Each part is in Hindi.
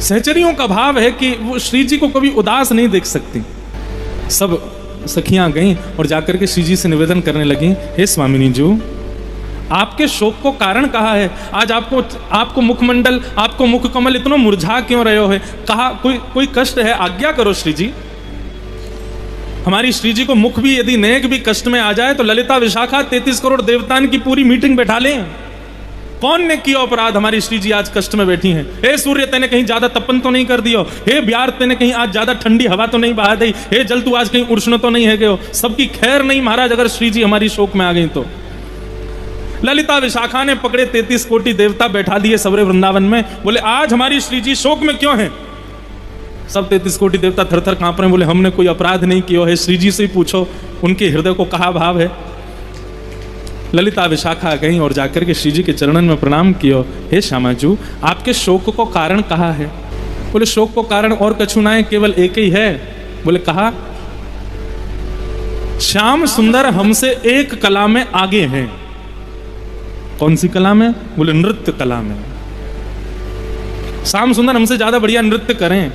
सहचरियों का भाव है कि वो श्री जी को कभी उदास नहीं देख सकती। सब सखियां गईं और जाकर के श्री जी से निवेदन करने लगी, हे स्वामिनी जी, आपके शोक को कारण कहा है? आज आपको मुखमंडल, आपको मुख कमल इतना मुरझा क्यों रहे हो है? कहा कोई कष्ट है? आज्ञा करो श्री जी। हमारी श्री जी को मुख भी यदि नेक भी कष्ट में आ जाए तो ललिता विशाखा 33 करोड़ देवतान की पूरी मीटिंग बैठा लें। कौन ने किया अपराध? हमारी श्री जी आज कष्ट में बैठी हैं। हे सूर्य, तेने कहीं ज्यादा तपन तो नहीं कर दियो? हे ब्यार, तेने कहीं आज ज्यादा ठंडी हवा तो नहीं बहा दी? हे जल, तू आज कहीं उष्ण तो नहीं है गयो? सबकी खैर नहीं महाराज, अगर श्री जी हमारी शोक में आ गई तो। ललिता विशाखा ने पकड़े 33 कोटि देवता बैठा दिए सबरे वृंदावन में, बोले आज हमारी श्री जी शोक में क्यों है? सब 33 कोटि देवता थर थर कांप रहे हैं, बोले हमने कोई अपराध नहीं किया है, श्री जी से ही पूछो उनके हृदय को कहा भाव है। ललिता विशाखा गई और जाकर के श्री जी के चरणन में प्रणाम कियो, हे श्यामाजू, आपके शोक को कारण कहा है? बोले शोक को कारण और कछु ना है, केवल एक ही है। बोले कहा? श्याम सुंदर हमसे एक कला में आगे हैं। कौन सी कला में? बोले नृत्य कला में। श्याम सुंदर हमसे ज्यादा बढ़िया नृत्य करें।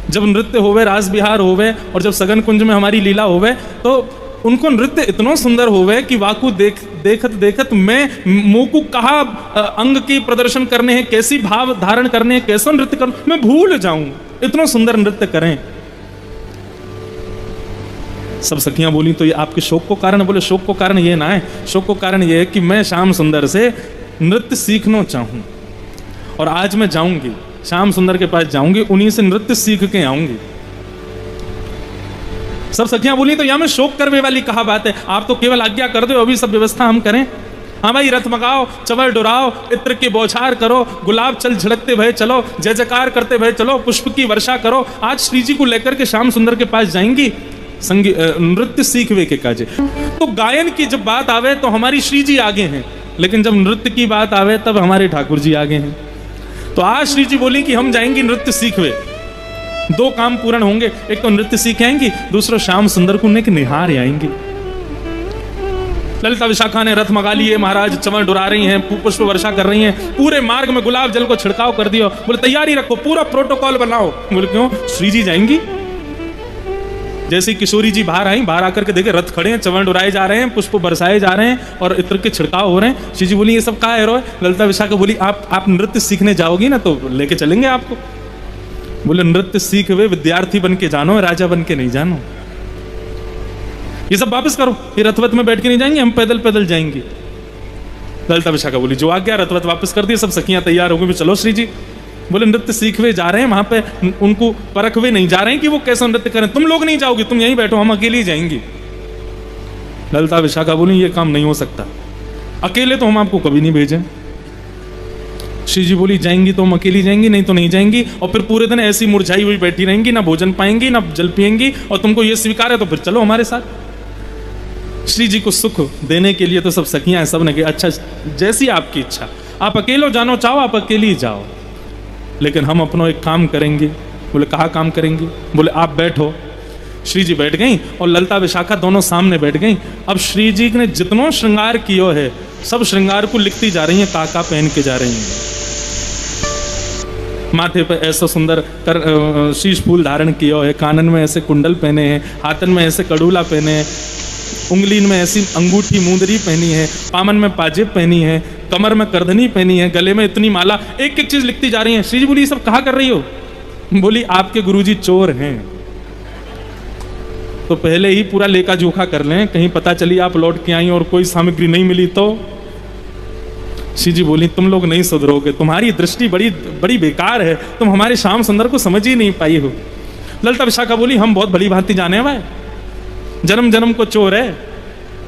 जब नृत्य होवे, रास बिहार होवे और जब सगन कुंज में हमारी लीला होवे तो उनको नृत्य इतना सुंदर होवे कि वाकु देखत देखत मैं मोकू कहा अंग की प्रदर्शन करने हैं, कैसी भाव धारण करने हैं, कैसा नृत्य कर, मैं भूल जाऊं, इतना सुंदर नृत्य करें। सब सखियां बोली तो ये आपके शोक को कारण? बोले शोक को कारण ये ना है, शोक को कारण ये है कि मैं श्याम सुंदर से नृत्य सीखना चाहूं और आज मैं जाऊंगी, श्याम सुंदर के पास जाऊंगी, उन्हीं से नृत्य सीख के आऊंगी। सब सखियां बोली तो यहां में शोक करने वाली कहा बात है? आप तो केवल आज्ञा कर दो, अभी सब व्यवस्था हम करें। हाँ भाई, रथ मंगाओ, चवर डुराओ, इत्र की बौछार करो, गुलाब चल झड़कते भय चलो, जय जयकार करते भय चलो, पुष्प की वर्षा करो। आज श्री जी को लेकर के श्याम सुंदर के पास जाएंगी नृत्य सीखवे के काजे। तो गायन की जब बात आवे तो हमारी श्री जी आगे हैं, लेकिन जब नृत्य की बात आवे तब हमारे ठाकुर जी आगे हैं। तो आज श्री जी बोली कि हम जाएंगी नृत्य सीखवे। दो काम पूर्ण होंगे, एक तो नृत्य सीख आएंगी, दूसरा श्याम सुंदर को निहार आएंगी। ललिता विशाखा ने रथ मंगा लिए महाराज, चमर डुरा रही हैं, पुष्प वर्षा कर रही हैं, पूरे मार्ग में गुलाब जल को छिड़काव कर दियो। बोले तैयारी रखो, पूरा प्रोटोकॉल बनाओ। बोले क्यों? श्री जी जाएंगी। जैसे किशोरी जी बाहर आई, बाहर आकर के देखे रथ खड़े हैं, चवर्ण डुराए जा रहे हैं, पुष्प बरसाए जा रहे हैं और इत्र के छिड़काव हो रहे हैं। श्री जी बोली ये सब कहाँ है रो? ललिता विशाखा बोली आप नृत्य सीखने जाओगी ना तो लेके चलेंगे आपको। बोले नृत्य सीख वे विद्यार्थी बन के जानो, राजा बन के नहीं जानो। ये सब वापस करो, ये रथवत में बैठ के नहीं जाएंगे, हम पैदल पैदल जाएंगे। ललिता विशाखा बोली जो आ गया, रथवत वापस कर दिए, सब सखियां तैयार हो गई, चलो श्री जी। बोले नृत्य सीखवे जा रहे हैं, वहां पे उनको परखवे नहीं जा रहे हैं कि वो कैसा नृत्य करें। तुम लोग नहीं जाओगी, तुम यहीं बैठो, हम अकेले ही जाएंगे। ललिता विशाखा बोली ये काम नहीं हो सकता, अकेले तो हम आपको कभी नहीं भेजें। श्री जी बोली जाएंगी तो हम अकेली जाएंगी, नहीं तो नहीं जाएंगी, और फिर पूरे दिन ऐसी मुरझाई हुई बैठी रहेंगी, ना भोजन पाएंगी ना जल पिएंगी, और तुमको ये स्वीकार है तो फिर चलो हमारे साथ। श्री जी को सुख देने के लिए तो सब सखियां सब ने कहा अच्छा जैसी आपकी इच्छा, आप अकेले जानो चाहो आप अकेली जाओ, लेकिन हम अपना एक काम करेंगे। बोले कहा काम करेंगे? बोले आप बैठो। श्री जी बैठ गई और ललिता विशाखा दोनों सामने बैठ गई। अब श्री जी ने जितना श्रृंगार किया है सब श्रृंगार को लिखती जा रही हैं, काका पहन के जा रही हैं। माथे पर ऐसा सुंदर शीश फूल धारण किया है, कानन में ऐसे कुंडल पहने हैं, हाथन में ऐसे कड़ूला पहने हैं, उंगली में ऐसी अंगूठी मुंदरी पहनी है, पामन में पाजेब पहनी है, कमर में करधनी पहनी है, गले में इतनी माला, एक एक चीज लिखती जा रही है। श्री जी बोली ये सब कहा कर रही हो? बोली आपके गुरुजी चोर हैं, तो पहले ही पूरा लेखा जोखा कर लें, कहीं पता चली आप लौट के आई और कोई सामग्री नहीं मिली तो। श्री जी बोली तुम लोग नहीं सुधरोगे, तुम्हारी दृष्टि बड़ी बड़ी बेकार है, तुम हमारे श्याम सुंदर को समझ ही नहीं पाई हो। ललिता विशाखा बोली हम बहुत भली भांति जाने भाई, जन्म जन्म को चोर है,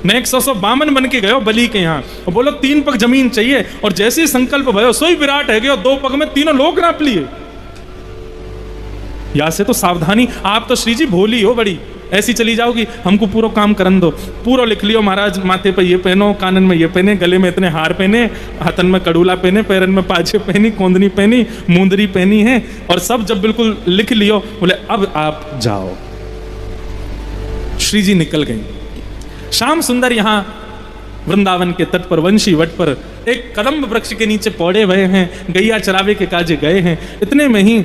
मैं 100 बामन बन के गयो बलि के यहाँ, और बोलो 3 पग जमीन चाहिए, और जैसे ही संकल्प भयो सोई विराट है गयो, 2 पग में तीनों लोग नाप लिए। यहाँ से तो सावधानी, आप तो श्री जी भोली हो बड़ी, ऐसी चली जाओगी, हमको पूरा काम करन दो। पूरा लिख लियो महाराज, माथे पे ये पहनो, कानन में ये पहने, गले में इतने हार पहने, हाथन में कड़ूला पहने, पैरन में पाछे पहनी, कोंदनी पहनी, मुंदरी पहनी है, और सब जब बिल्कुल लिख लियो, बोले अब आप जाओ। श्री जी निकल गई। श्याम सुंदर यहाँ वृंदावन के तट पर वंशी वट पर एक कदम्ब वृक्ष के नीचे पौड़े हुए हैं, गैया चरावे के काजे गए हैं। इतने में ही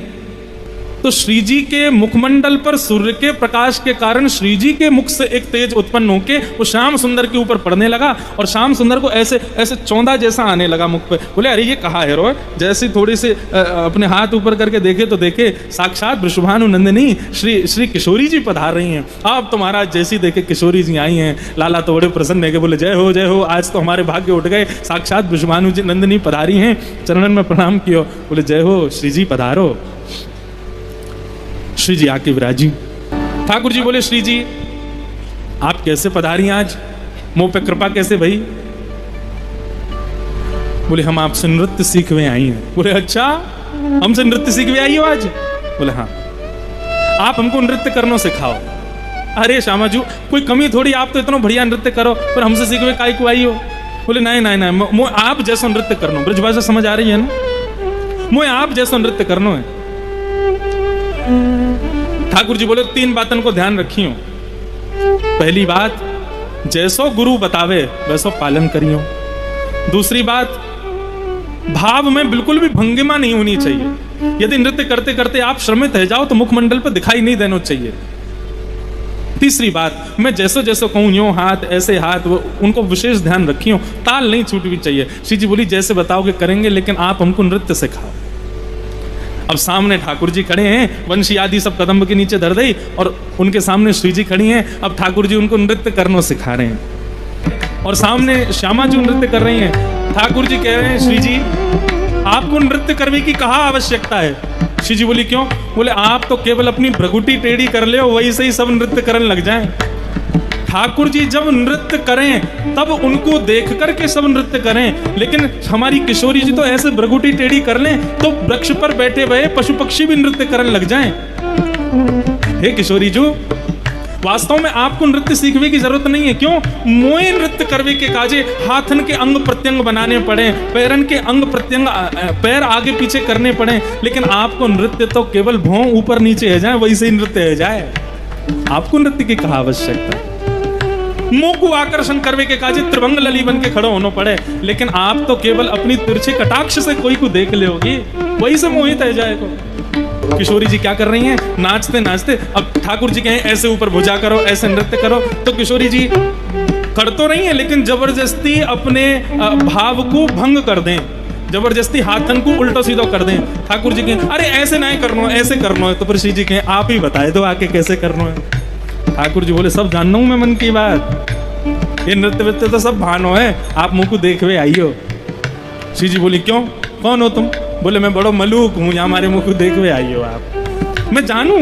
तो श्री जी के मुखमंडल पर सूर्य के प्रकाश के कारण श्री जी के मुख से एक तेज उत्पन्न होके वो श्याम सुंदर के ऊपर पड़ने लगा और श्याम सुंदर को ऐसे ऐसे चौंधा जैसा आने लगा मुख पे। बोले अरे ये कहा है रो, जैसे थोड़ी सी अपने हाथ ऊपर करके देखे तो देखे साक्षात वृषभानु नंदिनी श्री किशोरी जी पधार रही हैं। आप तो महाराज जैसी देखे किशोरी जी आई हैं, लाला तो बड़े प्रसन्न है कि बोले जय हो, आज तो हमारे भाग्य उठ गए, साक्षात वृषभानु जी नंदिनी पधारी हैं, चरणन में प्रणाम कियो। बोले जय हो श्री जी पधारो। श्री जी आके विराजी। ठाकुर जी बोले श्री जी आप कैसे पधारी आज, मुंह पे कृपा कैसे भई? बोले हम आपसे नृत्य सीखवे आई हैं। बोले अच्छा हमसे नृत्य सीखवे आई हो आज? बोले हाँ। आप हमको नृत्य करना सिखाओ। अरे श्यामा जी कोई कमी थोड़ी, आप तो इतना बढ़िया नृत्य करो, पर हमसे सीखवे काहे को आई हो? बोले नहीं आप जैसा नृत्य करना, ब्रज भाषा समझ आ रही है ना, मुझे आप जैसा नृत्य करना है। ठाकुर जी बोले 3 बातन को ध्यान रखियो। पहली बात जैसो गुरु बतावे वैसो पालन करियो। दूसरी बात भाव में बिल्कुल भी भंगिमा नहीं होनी चाहिए। यदि नृत्य करते करते आप श्रमित रह जाओ तो मुखमंडल पर दिखाई नहीं देना चाहिए। तीसरी बात मैं जैसो जैसो कहूं यूं हाथ ऐसे हाथ, उनको विशेष ध्यान रखियो, ताल नहीं छूटनी चाहिए। श्री जी बोली जैसे बताओगे करेंगे, लेकिन आप हमको नृत्य सिखाओ। अब सामने ठाकुर जी खड़े हैं, वंशी आदि सब कदम के नीचे धर दई और उनके सामने श्री जी खड़ी हैं। अब ठाकुर जी उनको नृत्य करना सिखा रहे हैं और सामने श्यामा जी नृत्य कर रही हैं। ठाकुर जी कह रहे हैं श्री जी आपको नृत्य करने की कहाँ आवश्यकता है? श्री जी बोली क्यों? बोले आप तो केवल अपनी भ्रगुटी टेढ़ी कर ले, वही से ही सब नृत्य करने लग जाएं। ठाकुर जी जब नृत्य करें तब उनको देख करके सब नृत्य करें, लेकिन हमारी किशोरी जी तो ऐसे भ्रगुटी टेढ़ी कर लें तो वृक्ष पर बैठे हुए पशु पक्षी भी नृत्य करने लग जाएं। हे किशोरी जी वास्तव में आपको नृत्य सीखने की जरूरत नहीं है। क्यों? मोए नृत्य करवे के काजे हाथन के अंग प्रत्यंग बनाने पड़े, पैरन के अंग प्रत्यंग पैर आगे पीछे करने पड़े, लेकिन आपको नृत्य तो केवल भौं ऊपर नीचे है जाए वैसे ही नृत्य है जाए। आपको नृत्य की कहाँ आवश्यकता? मुंह को आकर्षण करवे के काजे त्रिभंग लली बन के खड़ो होना पड़े, लेकिन आप तो केवल अपनी तिरछे कटाक्ष से कोई को देख ले होगी वही से मोहित है जाएगा। किशोरी जी क्या कर रही हैं? नाचते नाचते अब ठाकुर जी कहें ऐसे ऊपर भुजा करो, ऐसे नृत्य करो, तो किशोरी जी कर तो रही है लेकिन जबरदस्ती अपने भाव को भंग कर दें, जबरदस्ती हाथन को उल्टो सीधो कर दें। ठाकुर जी कहें अरे ऐसे नहीं करना, ऐसे करना है। तो फिर श्री जी कहें आप ही बताए दो आके कैसे करना है। ठाकुर जी बोले सब जानना हूं मैं मन की बात, ये नृत्य वृत्य तो सब भानो है, आप मुंह को देखवे आइयो। श्री जी बोली क्यों, कौन हो तुम? बोले मैं बड़ो मलूक हूँ, यहाँ हमारे मुंह को देखवे आइयो आप। मैं जानू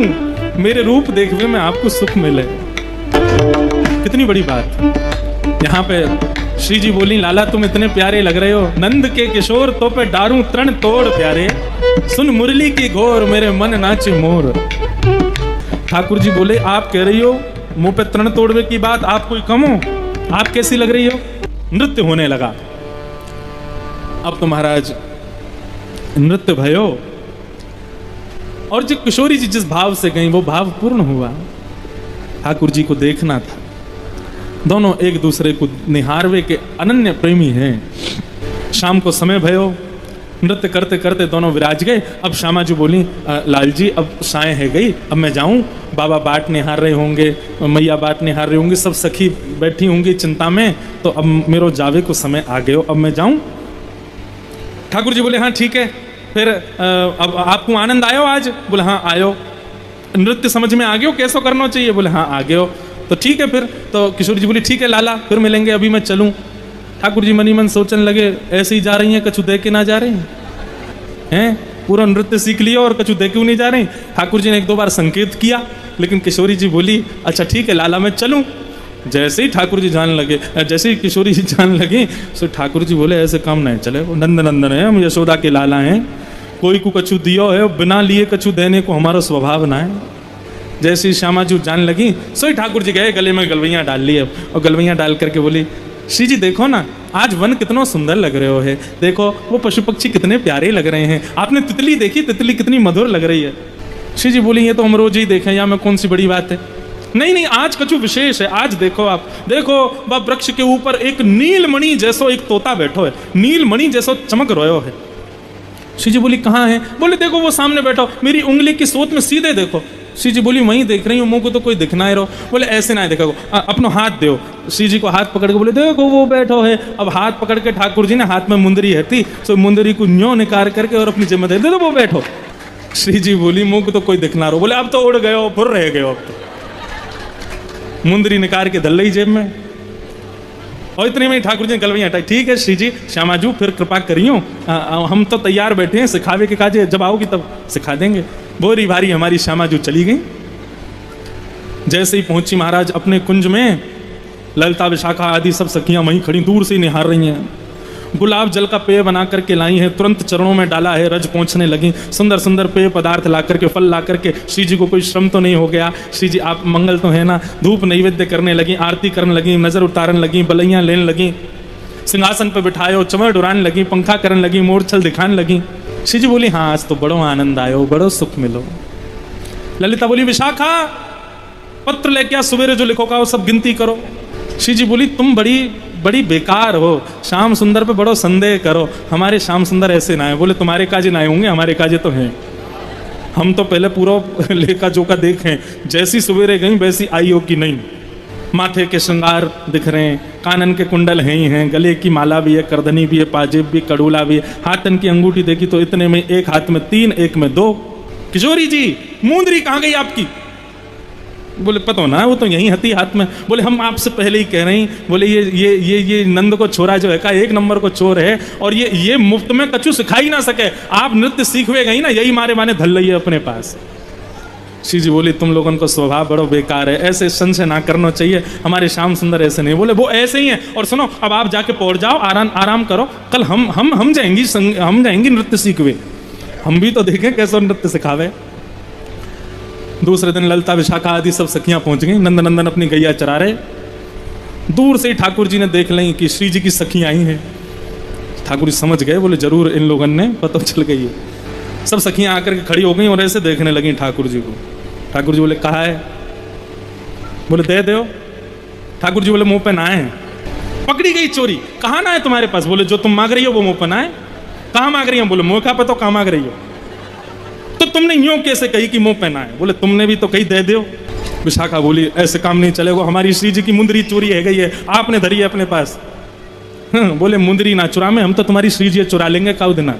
मेरे रूप देखवे में आपको सुख मिले। कितनी बड़ी बात। यहाँ पे श्री जी बोली लाला तुम इतने प्यारे लग रहे हो, नंद के किशोर तो पे डारू तरण तोड़ प्यारे, सुन मुरली की घोर मेरे मन नाचे मोर। ठाकुर जी बोले आप कह रही हो मुंह पे तरण तोड़वे की बात, आप कोई कम हो? आप कैसी लग रही हो? नृत्य होने लगा। अब तो महाराज नृत्य भयो और जो किशोरी जी जिस भाव से गई वो भाव पूर्ण हुआ। ठाकुर जी को देखना था, दोनों एक दूसरे को निहारवे के अनन्य प्रेमी हैं। शाम को समय भयो, नृत्य करते करते दोनों विराज गए। अब श्यामा जी बोली लाल जी अब साय है गई, अब मैं जाऊं, बाबा बाट निहार रहे होंगे, मैया बाट निहार रही होंगी, सब सखी बैठी होंगी चिंता में, तो अब मेरो जावे को समय आ गयो, अब मैं जाऊं। ठाकुर जी बोले हाँ ठीक है। फिर अब आपको आनंद आयो आज? बोले हाँ आयो। नृत्य समझ में आ गयो कैसो करना चाहिए? बोले हाँ आ गयो। तो ठीक है फिर। तो किशोर जी बोली ठीक है लाला फिर मिलेंगे, अभी मैं चलूं। ठाकुर जी मनी मन सोचने लगे ऐसे ही जा रही हैं, कछु दे के ना जा रही हैं, पूरा नृत्य सीख लिया और कछु दे क्यों नहीं जा रही? ठाकुर जी ने 1-2 बार संकेत किया, लेकिन किशोरी जी बोली अच्छा ठीक है लाला मैं चलूं। जैसे ही ठाकुर जी जान लगे, जैसे ही किशोरी जी जान लगी, तो ठाकुर जी बोले ऐसे काम नहीं चले, वो नंद नंदन है, हम यशोदा के लाला हैं, कोई को कछु दियो है, बिना लिए कछु देने को हमारा स्वभाव ना है। जैसे ही श्यामा जी जान लगी, सो ही ठाकुर जी गए गले में गलवैयाँ डाल लिए और गलवैयाँ डाल करके बोली श्री जी देखो ना आज वन कितना सुंदर लग रहे हो है, देखो वो पशु पक्षी कितने प्यारे लग रहे हैं, आपने तितली देखी, तितली कितनी मधुर लग रही है। श्री जी बोली ये तो हम रोज ही देखें, या में कौन सी बड़ी बात है? नहीं आज कछु विशेष है, आज देखो आप देखो वह वृक्ष के ऊपर एक नीलमणि जैसो एक तोता बैठो है, नीलमणि जैसो चमक रहो है। श्री जी बोली कहाँ है? बोले देखो वो सामने बैठो, मेरी उंगली की सोत में सीधे देखो। श्री जी बोली वहीं देख रही हूँ, मुंह को तो कोई दिखना ही रहो। बोले ऐसे ना देखो, अपनो हाथ दो। श्री जी को हाथ पकड़ के बोले देखो वो बैठो है। अब हाथ पकड़ के ठाकुर जी ने, हाथ में मुंदरी है थी, तो मुंदरी को न्यों निकाल करके और अपनी जेब में दे दो, वो बैठो। श्री जी बोली मुंह को तो कोई दिखना रहो। बोले अब तो उड़ गए हो, फुर रह गए हो। अब तो मुंदरी निकाल के धल ली जेब में, और इतने में ठाकुर जी ने गलवैया हटाई। ठीक है श्री जी, श्यामाजू फिर कृपा करियो, हम तो तैयार बैठे हैं सिखावे के काजे, जब आओगी तब सिखा देंगे। बोरी भारी हमारी श्यामाजू चली गई। जैसे ही पहुंची महाराज अपने कुंज में, ललिता विशाखा आदि सब सखियां वहीं खड़ी दूर से निहार रही हैं। गुलाब जल का पेय बना करके लाई हैं, तुरंत चरणों में डाला है, रज पहुंचने लगी। सुंदर सुंदर पेय पदार्थ ला करके, फल ला करके, श्री जी को कोई श्रम तो नहीं हो गया। श्री जी आप मंगल तो है ना, धूप नैवेद्य करने लगी, आरती करने लगी, नजर उतारने लगी, बलैयां लेने लगी, सिंहासन पर बिठाए हो, चमड़ उड़ाने लगी, पंखा करने लगी, मोरछल दिखाने लगी। श्री जी बोली हाँ आज तो बड़ो आनंद आयो, बड़ो सुख मिलो। ललिता बोली विशाखा पत्र लेके आ, सवेरे जो लिखोगा वो सब गिनती करो। श्री जी बोली तुम बड़ी बेकार हो, श्याम सुंदर पे बड़ो संदेह करो, हमारे श्याम सुंदर ऐसे ना है। बोले तुम्हारे काजे ना होंगे, हमारे काजे तो हैं। हम तो पहले पूरा लेखा जोखा देखें, जैसी सवेरे गई वैसी आई हो कि नहीं। माथे के श्रृंगार दिख रहे हैं, कानन के कुंडल हैं ही हैं, गले की माला भी है, करधनी भी है, पाजेब भी, कड़ूला भी है, हाथन की अंगूठी देखी तो इतने में एक हाथ में 3, एक में 2। किशोरी जी मुंदरी कहाँ गई आपकी? बोले पता ना, वो तो यहीं हती हाथ में। बोले हम आपसे पहले ही कह रहे हैं, बोले ये नंद को छोरा जो है का 1 नंबर को चोर है, और ये मुफ्त में कछु सिखा ही ना सके। आप नृत्य सीखवे गई ना, यही मारे माने धल रही है अपने पास। श्री जी बोली तुम लोगों को स्वभाव बड़ो बेकार है, ऐसे संशय ना करना चाहिए, हमारे श्याम सुंदर ऐसे नहीं। बोले वो ऐसे ही हैं, और सुनो अब आप जाके पहुंच जाओ, आराम करो, कल हम जाएंगी नृत्य सीखवे, हम भी तो देखें कैसे नृत्य सिखावे। दूसरे दिन ललिता विशाखा आदि सब सखियां पहुंच गई, नंदनंदन अपनी गैया चरा रहे। दूर से ही ठाकुर जी ने देख ली कि श्री जी की सखियां आई हैं। ठाकुर जी समझ गए, बोले जरूर इन लोगों ने पता चल गई है। सब सखियां आकर के खड़ी हो गई और ऐसे देखने लगी ठाकुर जी को। ठाकुर जी बोले कहा है? बोले दे दो। ठाकुर जी बोले मुंह पे ना है। पकड़ी गई चोरी, कहाँ ना है तुम्हारे पास? बोले जो तुम मांग रही हो वो मुंह पे ना है। कहाँ मांग रही हो? बोले मुंह का पे तो कहाँ मांग रही हो? तो तुमने यूं कैसे कही कि मुंह पहना है? बोले तुमने भी तो कही दे दो। विशाखा बोली ऐसे काम नहीं चलेगा, हमारी श्री जी की मुंदरी चोरी है गई है, आपने धरी है अपने पास। बोले मुंदरी ना चुरा में, हम तो तुम्हारी श्री जी चुरा लेंगे काउ दिना।